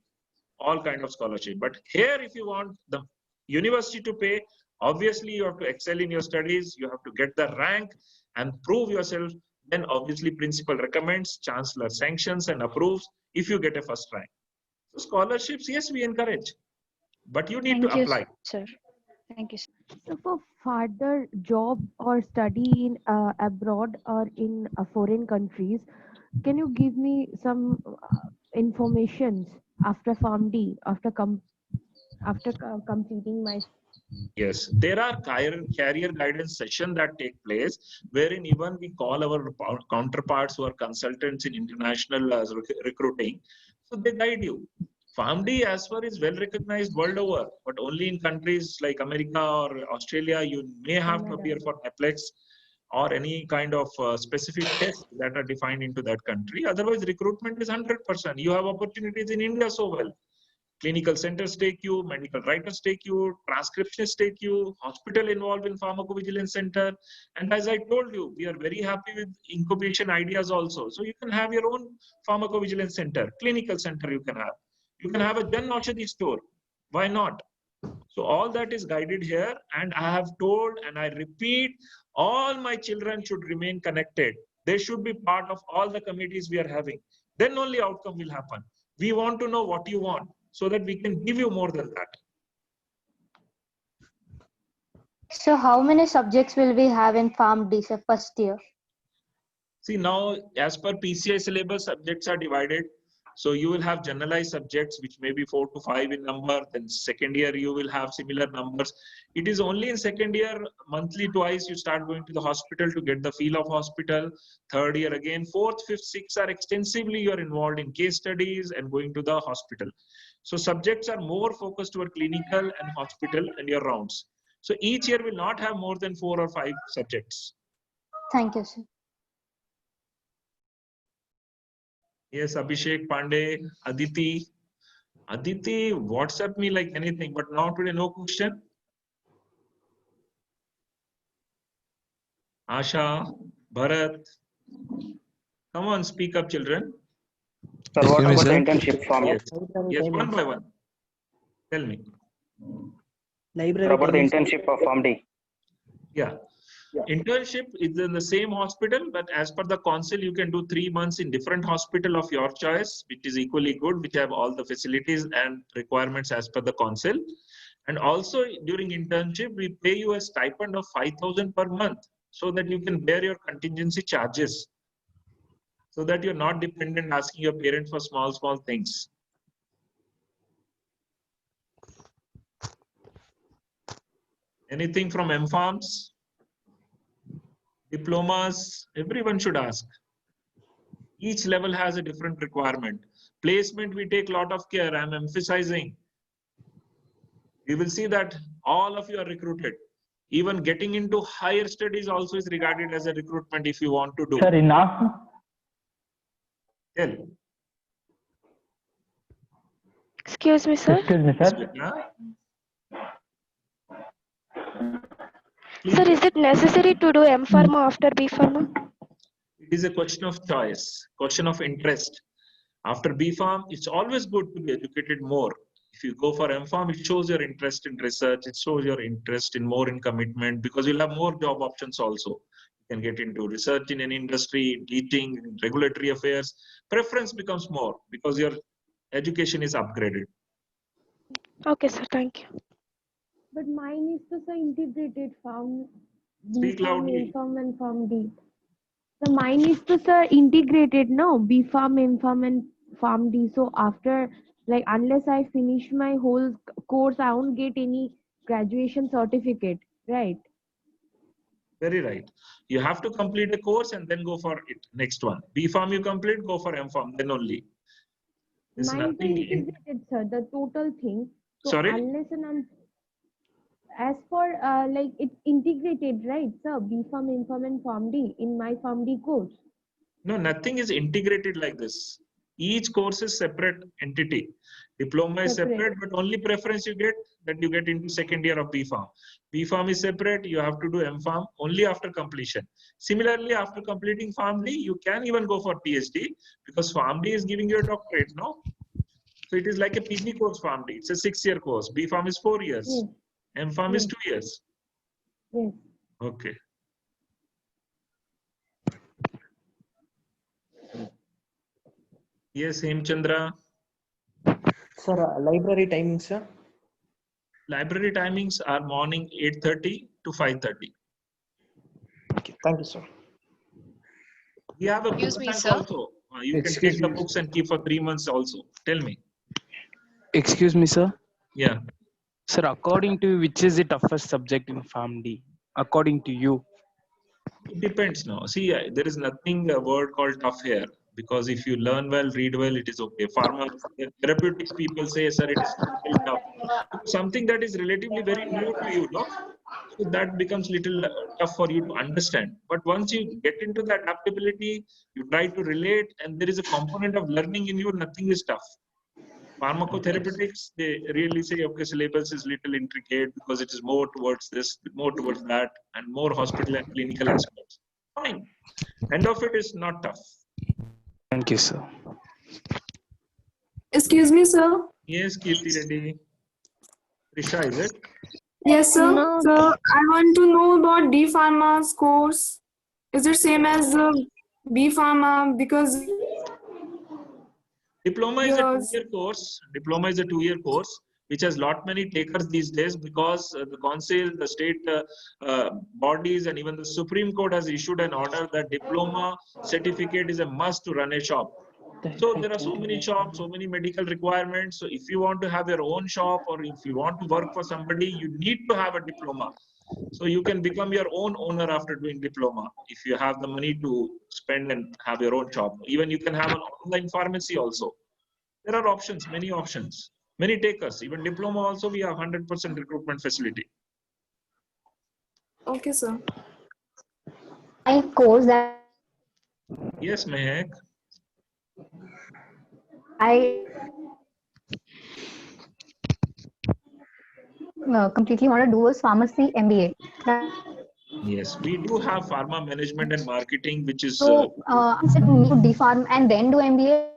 all kind of scholarship. But here, if you want the university to pay, obviously you have to excel in your studies. You have to get the rank and prove yourself. Then obviously principal recommends, chancellor sanctions and approves if you get a first rank. So scholarships, yes, we encourage, but you need to apply.
Sir. Thank you, sir.
So for further job or study in abroad or in foreign countries, can you give me some informations after PharmD, after completing my?
Yes, there are career guidance sessions that take place, wherein even we call our counterparts who are consultants in international recruiting. So they guide you. PharmD as far is well recognized world over, but only in countries like America or Australia, you may have to appear for NAPLEX or any kind of specific tests that are defined into that country. Otherwise, recruitment is 100%. You have opportunities in India so well. Clinical centers take you, medical writers take you, transcriptionists take you, hospital involved in pharmacovigilance center. And as I told you, we are very happy with incubation ideas also. So you can have your own pharmacovigilance center, clinical center you can have. You can have a Jan Aushadhi store. Why not? So all that is guided here. And I have told and I repeat, all my children should remain connected. They should be part of all the committees we are having. Then only outcome will happen. We want to know what you want, so that we can give you more than that.
So how many subjects will we have in PharmD, sir, first year?
See, now as per PCI syllabus, subjects are divided. So you will have generalized subjects, which may be 4 to 5 in number. Then second year, you will have similar numbers. It is only in second year, monthly twice, you start going to the hospital to get the feel of hospital. Third year again, fourth, fifth, sixth are extensively you're involved in case studies and going to the hospital. So subjects are more focused toward clinical and hospital and your rounds. So each year will not have more than 4 or 5 subjects.
Thank you, sir.
Yes, Abhishek Pandey, Aditi. Aditi, WhatsApp me like anything, but now today no question. Asha, Bharat. Come on, speak up, children.
Sir, what
Excuse me,
about the
sir.
internship form?
Yes, yes, one by one. Tell me.
Sir, about the internship of Form D.
Yeah. Internship is in the same hospital, but as per the council, you can do 3 months in different hospital of your choice, which is equally good, which have all the facilities and requirements as per the council. And also during internship, we pay you a stipend of 5,000 per month so that you can bear your contingency charges, so that you're not dependent asking your parents for small things. Anything from MPharms? Diplomas, everyone should ask. Each level has a different requirement. Placement, we take a lot of care. I'm emphasizing. We will see that all of you are recruited. Even getting into higher studies also is regarded as a recruitment if you want to do.
Sir, enough.
Tell.
Excuse me, sir.
Excuse me, sir.
Sir, is it necessary to do M Pharma after B Pharma?
It is a question of choice, question of interest. After B Pharm, it's always good to be educated more. If you go for M Pharm, it shows your interest in research. It shows your interest in more in commitment, because you'll have more job options also. You can get into research in an industry, teaching, regulatory affairs. Preference becomes more because your education is upgraded.
Okay, sir. Thank you.
But mine is the integrated form.
Speak
B Pharm,
loudly.
M Pharm, and Form D. So mine is the integrated, no? B Pharm, M Pharm, and Form D. So after, like, unless I finish my whole course, I won't get any graduation certificate, right?
Very right. You have to complete a course and then go for it. Next one. B Pharm you complete, go for M Pharm, then only. There's
Mine is the
nothing in.
integrated, sir, the total thing. So
Sorry?
unless and as for like it's integrated, right, sir? B Pharm, M Pharm, and Form D in my Form D course.
No, nothing is integrated like this. Each course is separate entity. Diploma is separate, but only preference you get that you get into second year of B Pharm. B Pharm is separate, you have to do M Pharm only after completion. Similarly, after completing Pharm D, you can even go for PhD, because Pharm D is giving you a doctorate, no? So it is like a PG course, Pharm D. It's a 6-year course. B Pharm is 4 years.
Yes.
M Pharm is 2 years.
Yes.
Okay. Yes, Hemchandra.
Sir, library timings, sir?
Library timings are morning 8:30 to 5:30.
Okay, thank you, sir.
We have a
Excuse
book
me,
bank
sir.
also. You can take the books and keep for 3 months also. Tell me.
Excuse me, sir.
Yeah.
Sir, according to you, which is the toughest subject in Form D? According to you.
It depends now. See, there is nothing a word called tough here, because if you learn well, read well, it is okay. Pharma therapeutics people say, sir, it is little tough. Something that is relatively very new to you, no? So that becomes little tough for you to understand. But once you get into the adaptability, you try to relate, and there is a component of learning in you, nothing is tough. Pharmacotherapeutics, they really say, okay, syllabus is little intricate because it is more towards this, more towards that, and more hospital and clinical aspects. Fine. End of it is not tough.
Thank you, sir.
Excuse me, sir.
Yes, Kirti Reddy. Risha, is it?
Yes, sir. So I want to know about D Pharma's course. Is it same as B Pharma? Because
Diploma is a 2-year course. Diploma is a 2-year course, which has lot many takers these days, because the council, the state bodies, and even the Supreme Court has issued an order that diploma certificate is a must to run a shop. So there are so many shops, so many medical requirements. So if you want to have your own shop or if you want to work for somebody, you need to have a diploma. So you can become your own owner after doing diploma if you have the money to spend and have your own shop. Even you can have an online pharmacy also. There are options, many takers. Even diploma also we have 100% recruitment facility.
Okay, sir.
My course that
Yes, Mehak.
I completely want to do is pharmacy MBA.
Yes, we do have pharma management and marketing, which is
So, is it need to D-Pharm and then do MBA?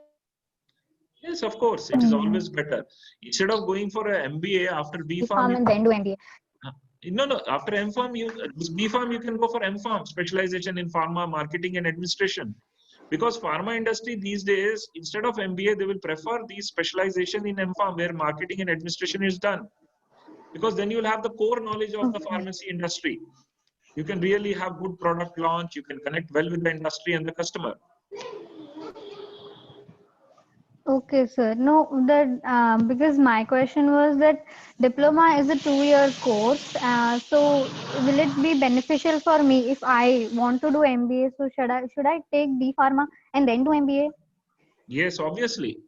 yes, of course, it is always better. Instead of going for a MBA after B-Pharm,
D-Pharm and then do MBA.
no, after M-Pharm, this B-Pharm, you can go for M-Pharm, specialization in pharma, marketing and administration. Because pharma industry these days, instead of MBA, they will prefer the specialization in M-Pharm where marketing and administration is done. Because then you will have the core knowledge of the pharmacy industry. You can really have good product launch. You can connect well with the industry and the customer.
Okay, sir. No, that because my question was that diploma is a 2-year course. So will it be beneficial for me if I want to do MBA? So should I take D Pharma and then do MBA?
Yes, obviously.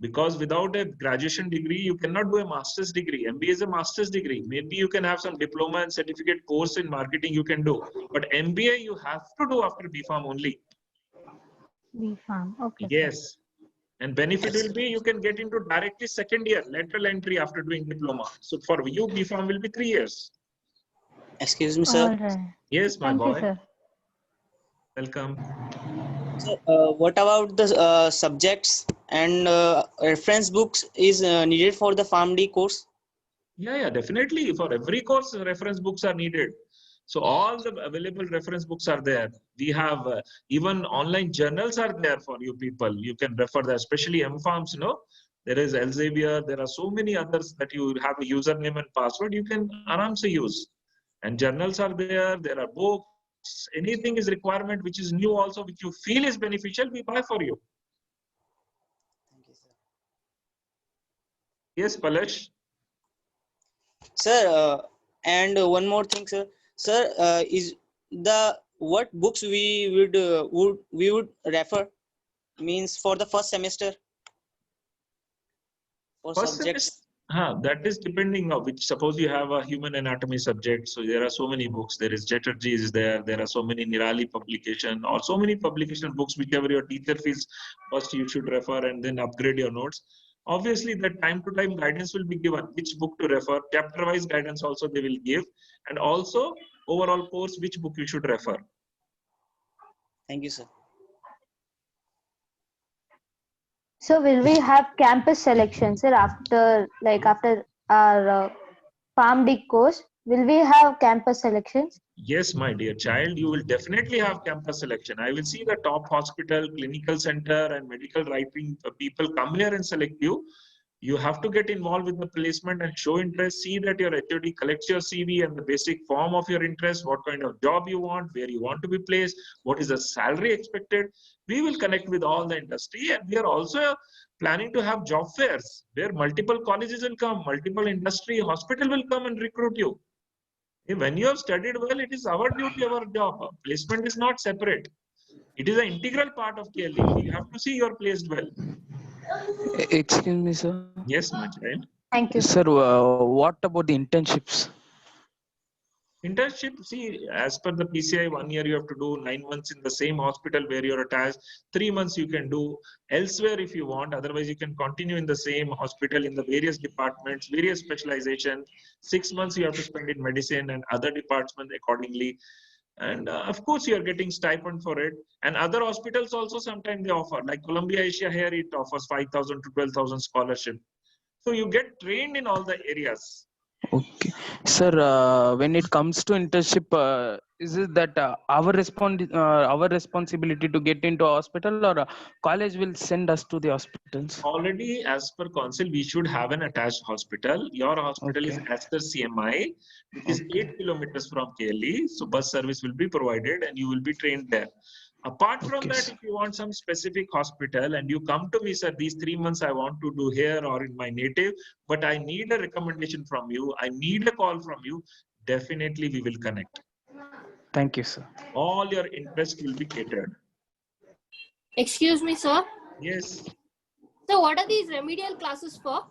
Because without a graduation degree, you cannot do a master's degree. MBA is a master's degree. Maybe you can have some diploma and certificate course in marketing you can do. But MBA you have to do after B-Pharm only.
D Pharm. Okay.
Yes. And benefit will be you can get into directly second year, lateral entry after doing diploma. So for you, B-Pharm will be 3 years.
Excuse me, sir.
All right.
Yes, my
Thank
boy.
you, sir.
Welcome.
So, what about the subjects and reference books is needed for the PharmD course?
Yeah, definitely. For every course, reference books are needed. So all the available reference books are there. We have even online journals are there for you people. You can refer that, especially M-Pharms, There is Elsevier. There are so many others that you have a username and password. You can aramse use. And journals are there. There are books. Anything is requirement which is new also, which you feel is beneficial, we buy for you.
Thank you, sir.
Yes, Palash.
Sir, and one more thing, sir. Sir, is the what books we would refer means for the first semester for
First
subjects?
semester, that is depending on which. Suppose you have a human anatomy subject, so there are so many books. There is Chatterjee is there. There are so many Nirali publication or so many publication books. Whichever your teacher feels first you should refer and then upgrade your notes. Obviously, that time to time guidance will be given. Which book to refer? Chapter wise guidance also they will give, and also overall course which book you should refer.
Thank you, sir.
So will we have campus selection, sir, after our PharmD course? Will we have campus selections?
Yes, my dear child, you will definitely have campus selection. I will see the top hospital, clinical center, and medical writing people come here and select you. You have to get involved with the placement and show interest. See that your HOD collects your CV and the basic form of your interest, what kind of job you want, where you want to be placed, what is the salary expected. We will connect with all the industry, and we are also planning to have job fairs where multiple colleges will come, multiple industry, hospital will come and recruit you. When you have studied well, it is our duty, our job. Placement is not separate. It is an integral part of KLE. You have to see you are placed well.
Excuse me, sir.
Yes, my child.
Thank you.
Sir, what about the internships?
Internship, see, as per the PCI, 1 year you have to do, 9 months in the same hospital where you're attached, 3 months you can do elsewhere if you want. Otherwise, you can continue in the same hospital in the various departments, various specialization. 6 months you have to spend in medicine and other departments accordingly. And of course, you are getting stipend for it. And other hospitals also sometimes they offer, like Columbia Asia here, it offers 5,000 to 12,000 scholarship. So you get trained in all the areas.
Okay, sir. When it comes to internship, is it that our responsibility to get into a hospital, or college will send us to the hospitals?
Already, as per council, we should have an attached hospital. Your hospital is as per CMI, which is 8 kilometers from KLE. So bus service will be provided, and you will be trained there. Apart from
Okay,
that,
sir.
if you want some specific hospital and you come to me, sir, these 3 months I want to do here or in my native, but I need a recommendation from you, I need a call from you, definitely we will connect.
Thank you, sir.
All your interest will be catered.
Excuse me, sir.
Yes.
So what are these remedial classes for?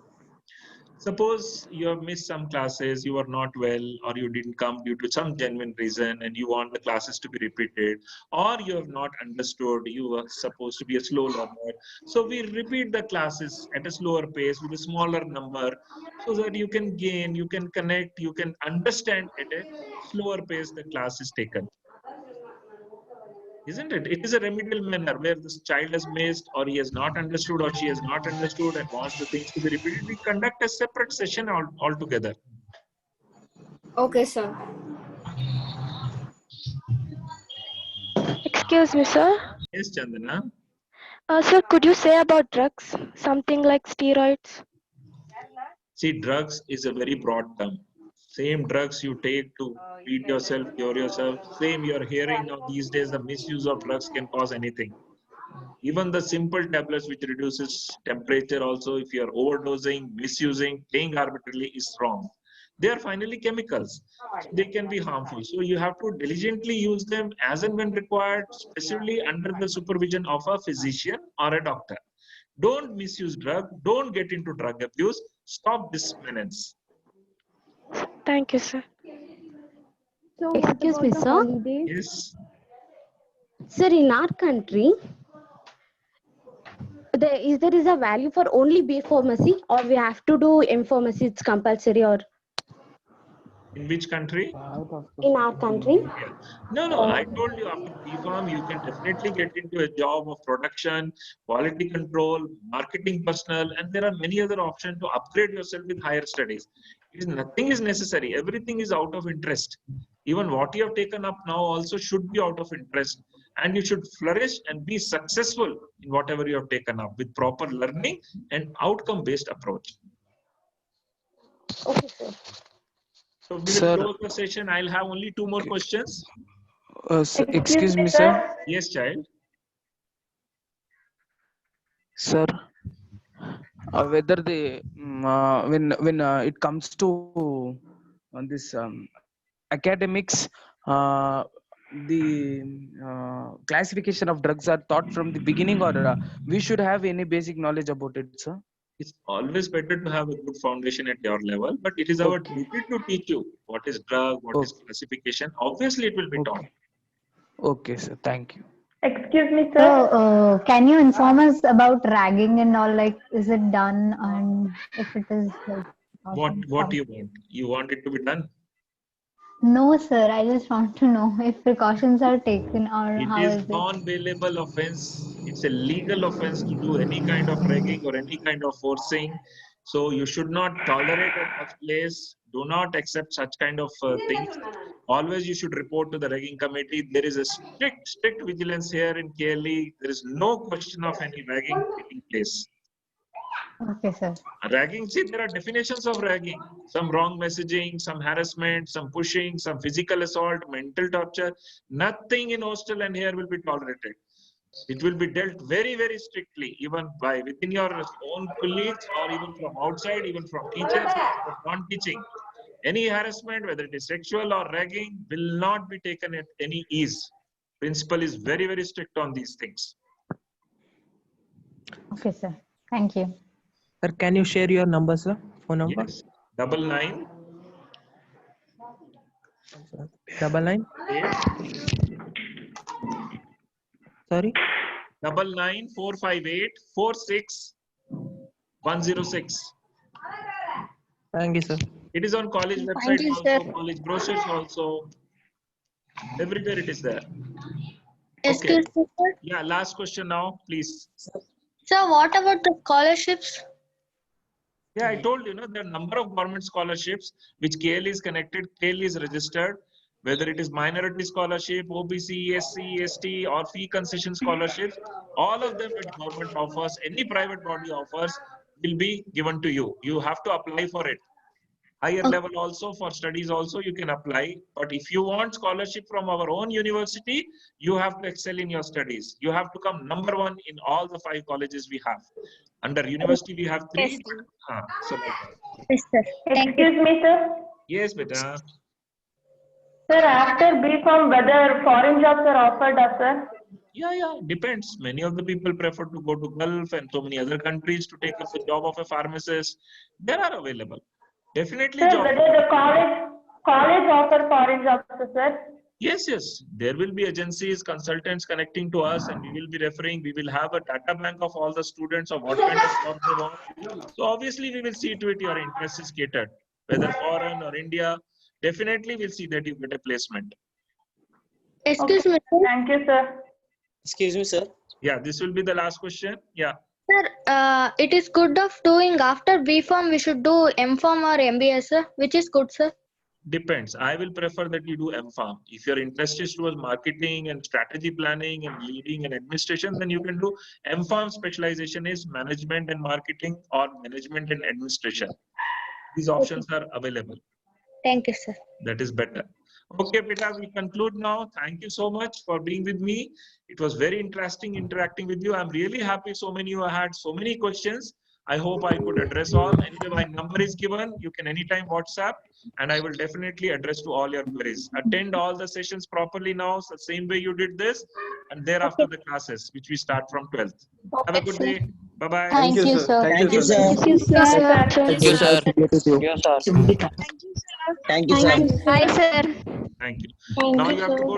Suppose you have missed some classes, you are not well, or you didn't come due to some genuine reason, and you want the classes to be repeated, or you have not understood, you are supposed to be a slow learner. So we repeat the classes at a slower pace with a smaller number, so that you can gain, you can connect, you can understand at a slower pace the class is taken. Isn't it? It is a remedial manner where this child has missed, or he has not understood, or she has not understood and wants the things to be repeated. We conduct a separate session altogether.
Okay, sir.
Excuse me, sir.
Yes, Chandana.
Sir, could you say about drugs? Something like steroids?
See, drugs is a very broad term. Same drugs you take to treat yourself, cure yourself. Same you're hearing now these days, the misuse of drugs can cause anything. Even the simple tablets which reduces temperature also, if you're overdosing, misusing, playing arbitrarily is wrong. They are finally chemicals. So they can be harmful. So you have to diligently use them as and when required, especially under the supervision of a physician or a doctor. Don't misuse drug. Don't get into drug abuse. Stop this menace.
Thank you, sir.
So
Excuse me,
the
sir.
holidays?
Yes.
Sir, in our country, there is a value for only B pharmacy, or we have to do M pharmacy? It's compulsory, or
In which country?
in our country?
Yeah. No, I told you after BPharm, you can definitely get into a job of production, quality control, marketing personnel, and there are many other options to upgrade yourself with higher studies. Nothing is necessary. Everything is out of interest. Even what you have taken up now also should be out of interest. And you should flourish and be successful in whatever you have taken up with proper learning and outcome-based approach.
Okay, sir.
So we will
Sir.
close the session. I'll have only 2 more questions.
Excuse me, sir.
Yes, child.
Sir, whether the when it comes to this academics, the classification of drugs are taught from the beginning, or we should have any basic knowledge about it, sir?
It's always better to have a good foundation at your level, but it is our duty to teach you what is drug, what is classification. Obviously, it will be taught.
Okay, sir. Thank you.
Excuse me, sir. So, can you inform us about ragging and all? Like, is it done? And if it is, like,
What do you want? You want it to be done?
no, sir. I just want to know if precautions are taken or
It
how
is
is it?
non-bailable offense. It's a legal offense to do any kind of ragging or any kind of forcing. So you should not tolerate at such place. Do not accept such kind of things. Always you should report to the ragging committee. There is a strict vigilance here in KLE. There is no question of any ragging taking place.
Okay, sir.
Ragging, see, there are definitions of ragging. Some wrong messaging, some harassment, some pushing, some physical assault, mental torture. Nothing in hostel and here will be tolerated. It will be dealt very, very strictly, even by within your own colleagues or even from outside, even from teachers, from non-teaching. Any harassment, whether it is sexual or ragging, will not be taken at any ease. Principal is very, very strict on these things.
Okay, sir. Thank you.
Sir, can you share your number, sir? Phone number?
Yes. 99
99 Sorry?
99 458 46106.
Thank you, sir.
It is on college
Thank
website
you,
also,
sir.
college brochures also. Everywhere it is there. Okay.
Excuse me, sir.
Yeah, last question now, please.
Sir, what about the scholarships?
Yeah, I told you, there are a number of government scholarships which KL is connected, KL is registered, whether it is minority scholarship, OBC, SC, ST, or fee concession scholarships, all of them that government offers, any private body offers, will be given to you. You have to apply for it. higher level also for studies also you can apply. But if you want scholarship from our own university, you have to excel in your studies. You have to come number 1 in all the 5 colleges we have. Under university we have 3.
Yes, sir.
So like that.
Yes, sir. Excuse me, sir.
Yes, beta.
Sir, after BPharm, whether foreign jobs are offered, sir?
Yeah, depends. Many of the people prefer to go to Gulf and so many other countries to take up the job of a pharmacist. They are available. Definitely
Sir,
job.
whether the college offer foreign jobs, sir?
Yes. There will be agencies, consultants connecting to us, and we will be referring. We will have a data bank of all the students of what kind of job they want. So obviously, we will see to it your interest is catered, whether foreign or India. Definitely, we'll see that you get a placement.
Excuse me, sir. Thank you, sir.
Excuse me, sir.
Yeah, this will be the last question. Yeah.
Sir, it is good of doing after BPharm, we should do MPharm or MBA, sir. Which is good, sir?
Depends. I will prefer that you do MPharm. If your interest is towards marketing and strategy planning and leading and administration, then you can do MPharm. Specialization is management and marketing or management and administration. These options are available.
Thank you, sir.
That is better. Okay, Peter, we conclude now. Thank you so much for being with me. It was very interesting interacting with you. I'm really happy so many of you had so many questions. I hope I could address all. Anyway, my number is given. You can anytime WhatsApp and I will definitely address to all your queries. Attend all the sessions properly now, so same way you did this, and thereafter the classes, which we start from 12th. Have a good day. Bye-bye.
Thank you, sir.
Thank you, sir.
Thank you, sir.
Thank you, sir.
Thank you, sir.
Hi, sir.
Thank you.
Thank
Now
you,
you have to
sir.
go